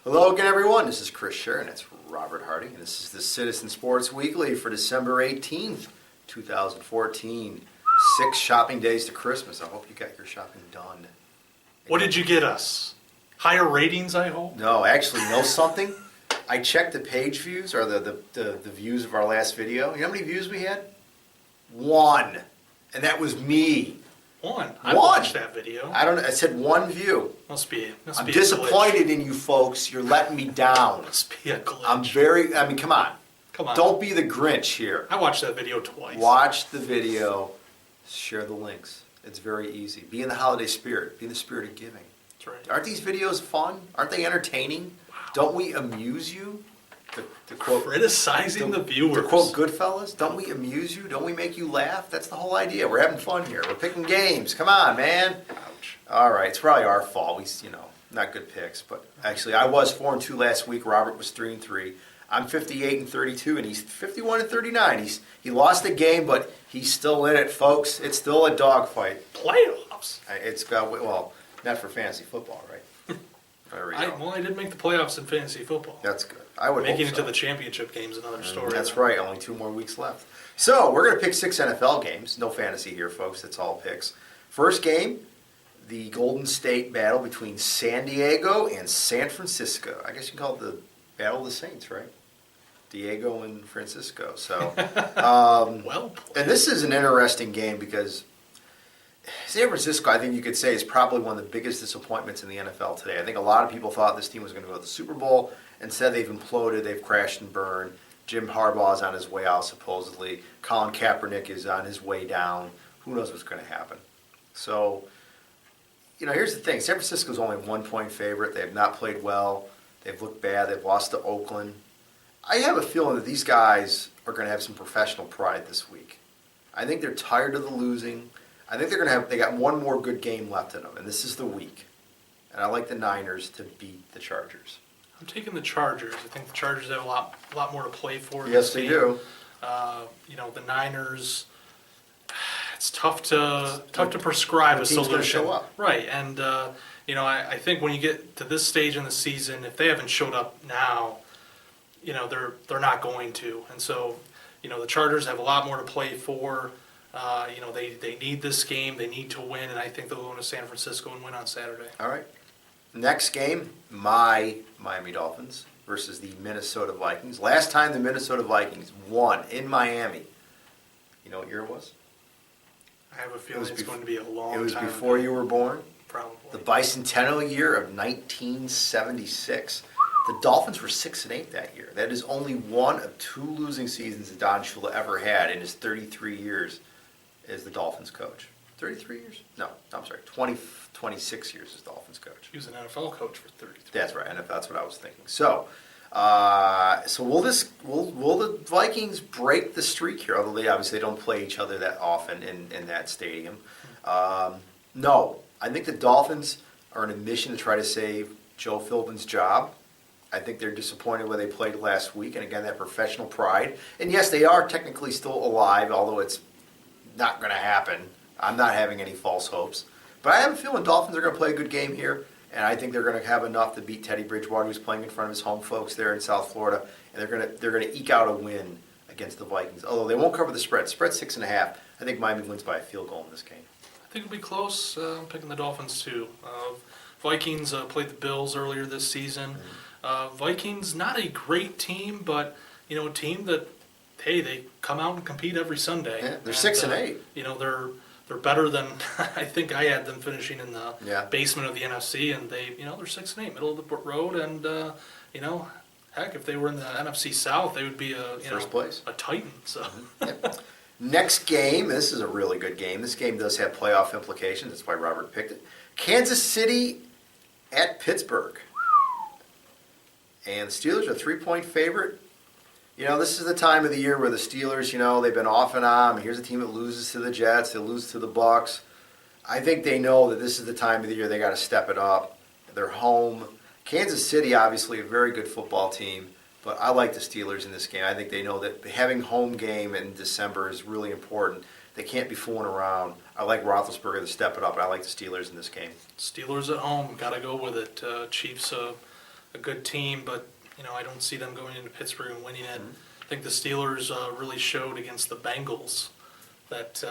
Hello again, everyone. This is Chris Scher, and it's Robert Hardy, and this is the Citizen Sports Weekly for December 18th, 2014. 6 shopping days to Christmas. I hope you got your shopping done. What did you get us? Higher ratings, I hope? No, actually, know something? I checked the page views, or the views of our last video. You know how many views we had? 1. And that was me. 1? I watched that video. I don't know. I said 1 view. Must be I'm a disappointed glitch. in you folks. You're letting me down. Must be a glitch. Come on. Come on. Don't be the Grinch here. I watched that video twice. Watch the video. Share the links. It's very easy. Be in the holiday spirit. Be in the spirit of giving. That's right. Aren't these videos fun? Aren't they entertaining? Wow. Don't we amuse you? To quote, criticizing the viewers. To quote Goodfellas, don't we amuse you? Don't we make you laugh? That's the whole idea. We're having fun here. We're picking games. Come on, man. Ouch. All right, it's probably our fault. We, not good picks. But actually, I was 4-2 last week. Robert was 3-3. I'm 58-32, and he's 51-39. He lost the game, but he's still in it, folks. It's still a dogfight. Playoffs. It's got not for fantasy football, right? I did make the playoffs in fantasy football. That's good. I would Making hope it so. to the championship game's another story. That's right. Only 2 more weeks left. So we're going to pick 6 NFL games. No fantasy here, folks. That's all picks. First game, the Golden State battle between San Diego and San Francisco. I guess you can call it the Battle of the Saints, right? Diego and Francisco. So, well played. And this is an interesting game because San Francisco, I think you could say, is probably one of the biggest disappointments in the NFL today. I think a lot of people thought this team was going to go to the Super Bowl. Instead, they've imploded. They've crashed and burned. Jim Harbaugh is on his way out, supposedly. Colin Kaepernick is on his way down. Who knows what's going to happen? So, here's the thing. San Francisco's only a 1-point favorite. They have not played well. They've looked bad. They've lost to Oakland. I have a feeling that these guys are going to have some professional pride this week. I think they're tired of the losing. I think they got one more good game left in them, and this is the week. And I like the Niners to beat the Chargers. I'm taking the Chargers. I think the Chargers have a lot more to play for. Yes, they do. The Niners. It's tough to prescribe a solution. Gonna show up. Right, and I think when you get to this stage in the season, if they haven't showed up now, they're not going to, and so the Chargers have a lot more to play for. They need this game. They need to win, and I think they'll go into San Francisco and win on Saturday. All right. Next game, my Miami Dolphins versus the Minnesota Vikings. Last time the Minnesota Vikings won in Miami. You know what year it was? I have a feeling it's going to be a long time. It was before you were born? Probably. The bicentennial year of 1976. The Dolphins were 6-8 that year. That is only one of 2 losing seasons that Don Shula ever had in his 33 years as the Dolphins coach. 33 years? No, I'm sorry. 26 years as Dolphins coach. He was an NFL coach for 33. That's right. NFL, that's what I was thinking. So, will the Vikings break the streak here? Although they obviously don't play each other that often in that stadium. No, I think the Dolphins are on a mission to try to save Joe Philbin's job. I think they're disappointed where they played last week, and again, that professional pride. And yes, they are technically still alive, although it's not going to happen. I'm not having any false hopes. But I have a feeling Dolphins are going to play a good game here, and I think they're going to have enough to beat Teddy Bridgewater, who's playing in front of his home folks there in South Florida, and they're going to eke out a win against the Vikings. Although they won't cover the spread. Spread's 6.5. I think Miami wins by a field goal in this game. I think it'll be close. I'm picking the Dolphins too. Vikings played the Bills earlier this season. Vikings, not a great team, but a team that, hey, they come out and compete every Sunday. Yeah, they're 6-8. They're better than I think I had them finishing in the basement of the NFC, and they're 6-8, middle of the road, and heck, if they were in the NFC South, they would be first place, a Titan. So. Yep. Next game, this is a really good game. This game does have playoff implications. That's why Robert picked it. Kansas City at Pittsburgh. And the Steelers are a 3-point favorite. This is the time of the year where the Steelers, they've been off and on. Here's a team that loses to the Jets. They lose to the Bucs. I think they know that this is the time of the year they got to step it up. They're home. Kansas City, obviously, a very good football team. But I like the Steelers in this game. I think they know that having home game in December is really important. They can't be fooling around. I like Roethlisberger to step it up, and I like the Steelers in this game. Steelers at home, got to go with it. Chiefs a good team, but I don't see them going into Pittsburgh and winning it. I think the Steelers really showed against the Bengals that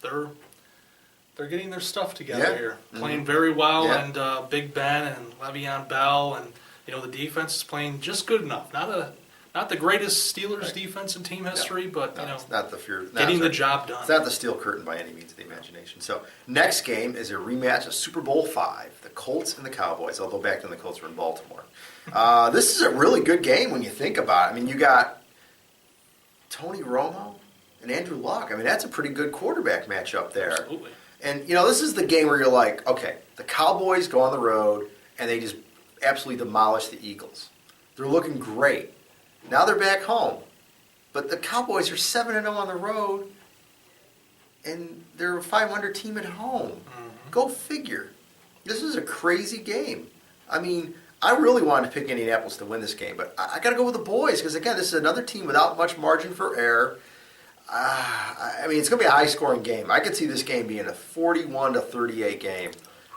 they're getting their stuff together here, playing very well, and Big Ben and Le'Veon Bell, and the defense is playing just good enough. Not the greatest Steelers defense in team history, but it's not the fear, getting the job done. It's not the steel curtain by any means of the imagination. So next game is a rematch of Super Bowl V, the Colts and the Cowboys. Although back then the Colts were in Baltimore. This is a really good game when you think about it. I mean, you got Tony Romo and Andrew Luck. I mean, that's a pretty good quarterback matchup there. Absolutely. And this is the game where you're like, okay, the Cowboys go on the road and they just absolutely demolish the Eagles. They're looking great. Now they're back home. But the Cowboys are 7-0 on the road, and they're a 500 team at home. Mm-hmm. Go figure. This is a crazy game. I mean, I really wanted to pick Indianapolis to win this game, but I got to go with the boys because, again, this is another team without much margin for error. I mean, it's going to be a high-scoring game. I could see this game being a 41-38 game.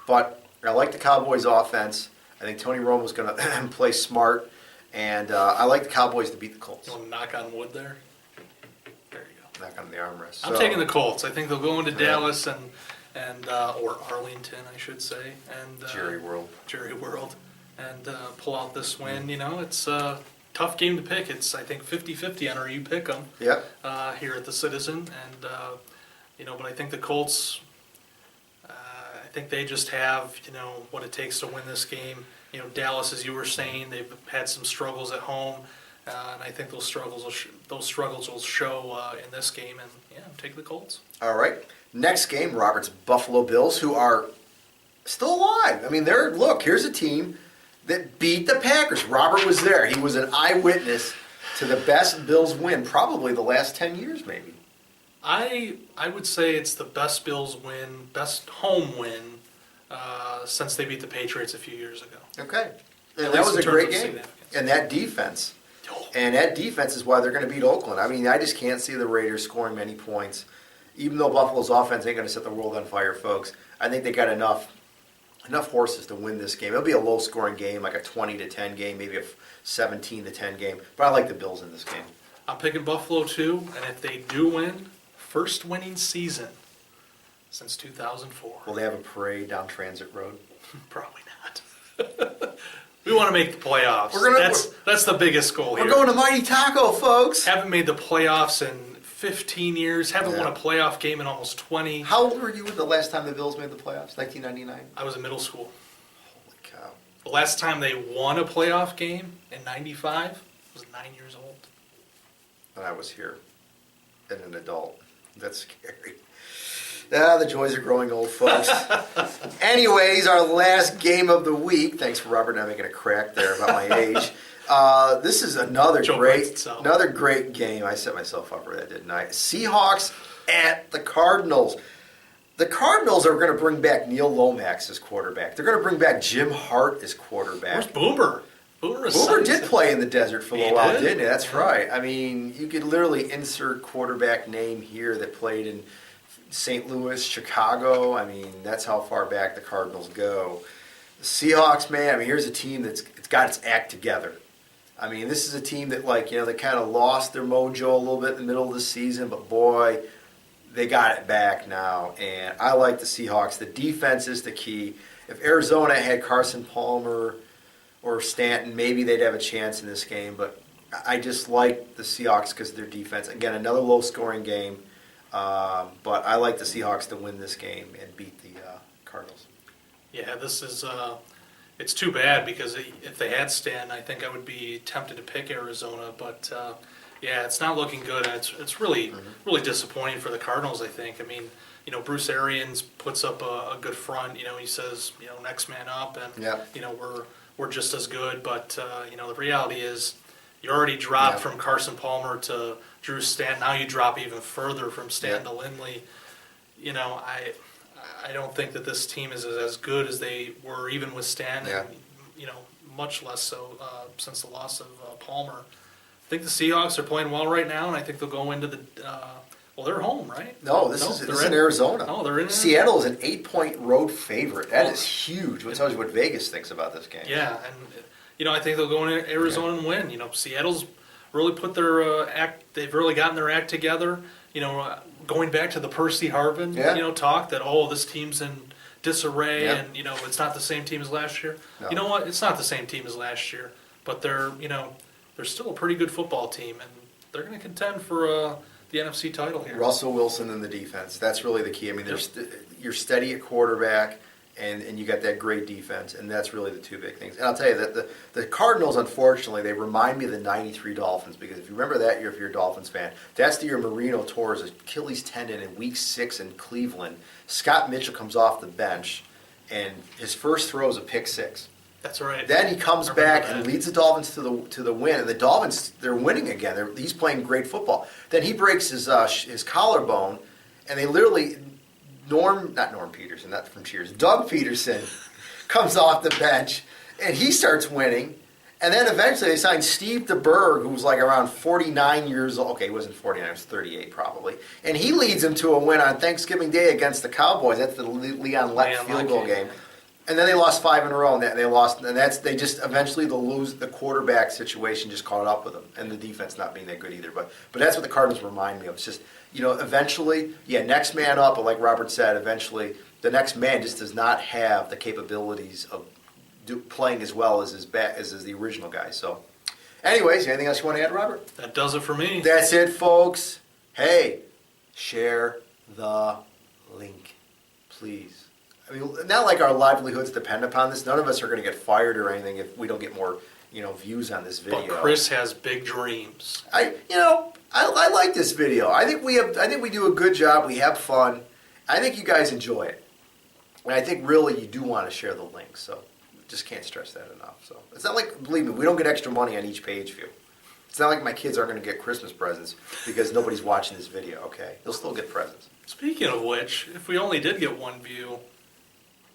But I like the Cowboys' offense. I think Tony Romo's going to play smart. And I like the Cowboys to beat the Colts. You want to knock on wood there? There you go. Knock on the armrest. I'm taking the Colts. I think they'll go into Dallas and or Arlington, I should say, and Jerry World, and pull out this win. It's a tough game to pick. It's I think 50-50 on where you pick them. Yep. Here at the Citizen, and but I think the Colts. I think they just have what it takes to win this game. Dallas, as you were saying, they've had some struggles at home, and I think those struggles will show in this game. And take the Colts. All right, next game, Robert's Buffalo Bills, who are still alive. I mean, here's a team that beat the Packers. Robert was there; he was an eyewitness to the best Bills win, probably the last 10 years, maybe. I would say it's the best Bills win, best home win since they beat the Patriots a few years ago. Okay. And that was a great game. And that defense. And that defense is why they're going to beat Oakland. I mean, I just can't see the Raiders scoring many points. Even though Buffalo's offense ain't going to set the world on fire, folks, I think they got enough horses to win this game. It'll be a low-scoring game, like a 20-10 game, maybe a 17-10 game. But I like the Bills in this game. I'm picking Buffalo, too. And if they do win, first winning season since 2004. Will they have a parade down Transit Road? Probably not. We want to make the playoffs. That's the biggest goal here. We're going to Mighty Taco, folks. Haven't made the playoffs in 15 years. Haven't won a playoff game in almost 20. How old were you the last time the Bills made the playoffs? 1999? I was in middle school. Holy cow. The last time they won a playoff game in 95 I was 9 years old. And I was here and an adult. That's scary. The joys of growing old, folks. Anyways, our last game of the week. Thanks for Robert not making a crack there about my age. This is another great game. I set myself up for that, didn't I? Seahawks at the Cardinals. The Cardinals are going to bring back Neil Lomax as quarterback. They're going to bring back Jim Hart as quarterback. Where's Boomer? Boomer did play in the desert for a little while, didn't he? That's right. I mean, you could literally insert quarterback name here that played in St. Louis, Chicago. I mean, that's how far back the Cardinals go. The Seahawks, man, I mean, here's a team it's got its act together. I mean, this is a team that, they kind of lost their mojo a little bit in the middle of the season, but boy, they got it back now. And I like the Seahawks. The defense is the key. If Arizona had Carson Palmer or Stanton, maybe they'd have a chance in this game, but I just like the Seahawks because of their defense. Again, another low-scoring game. But I like the Seahawks to win this game and beat the Cardinals. Yeah, this is it's too bad because if they had Stanton, I think I would be tempted to pick Arizona. But it's not looking good. It's really really disappointing for the Cardinals. I think. I mean, Bruce Arians puts up a good front. He says next man up, and we're just as good. But the reality is you already dropped from Carson Palmer to Drew Stanton. Now you drop even further from Stanton to Lindley. I don't think that this team is as good as they were even with Stanton. And, much less so since the loss of Palmer. I think the Seahawks are playing well right now, and I think they'll go into the Well, they're home, right? No, this is in Arizona. No, they're in Seattle is an 8-point road favorite. That is huge. It tells you what Vegas thinks about this game. Yeah, and I think they'll go in Arizona and win. Seattle's really put their act. They've really gotten their act together. Going back to the Percy Harvin, talk that this team's in disarray and it's not the same team as last year. No. You know what? It's not the same team as last year, but they're still a pretty good football team, and they're going to contend for the NFC title here. Russell Wilson in the defense. That's really the key. I mean, you're steady at quarterback, and you got that great defense, and that's really the two big things. And I'll tell you that the Cardinals, unfortunately, they remind me of the '93 Dolphins, because if you remember that year, if you're a Dolphins fan, that's the year Marino tore his Achilles tendon in Week 6 in Cleveland. Scott Mitchell comes off the bench, and his first throw is a pick six. That's right. Then he comes back and leads the Dolphins to the win, and the Dolphins, they're winning again. He's playing great football. Then he breaks his collarbone, and they literally not Norm Peterson, not from Cheers, Doug Peterson comes off the bench, and he starts winning. And then eventually they signed Steve DeBerg, who was like around 49 years old. Okay, he wasn't 49, he was 38 probably. And he leads them to a win on Thanksgiving Day against the Cowboys. That's the Leon Lett field goal game. And then they lost 5 in a row, and they just eventually the quarterback situation just caught up with them, and the defense not being that good either. But that's what the Cardinals remind me of. It's just, eventually, next man up, but like Robert said, eventually the next man just does not have the capabilities of playing as well as the original guy. So, anyways, anything else you want to add, Robert? That does it for me. That's it, folks. Hey, share the link, please. I mean, not like our livelihoods depend upon this. None of us are going to get fired or anything if we don't get more, views on this video. But Chris has big dreams. I like this video. I think we do a good job. We have fun. I think you guys enjoy it, and I think really you do want to share the link. So, just can't stress that enough. So, it's not like, believe me, we don't get extra money on each page view. It's not like my kids aren't going to get Christmas presents because nobody's watching this video. Okay, they'll still get presents. Speaking of which, if we only did get one view,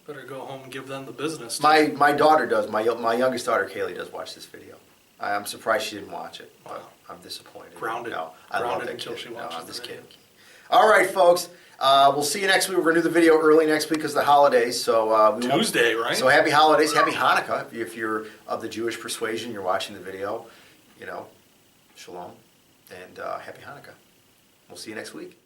better go home and give them the business. My daughter does. My youngest daughter, Kaylee, does watch this video. I'm surprised she didn't watch it, but I'm disappointed. Grounded. No, I love that until kid. she watches I'm just the video. kidding. All right, folks. We'll see you next week. We're going to do the video early next week because of the holidays. So Tuesday, right? So happy holidays. Happy Hanukkah. If you're of the Jewish persuasion, you're watching the video, shalom, and happy Hanukkah. We'll see you next week.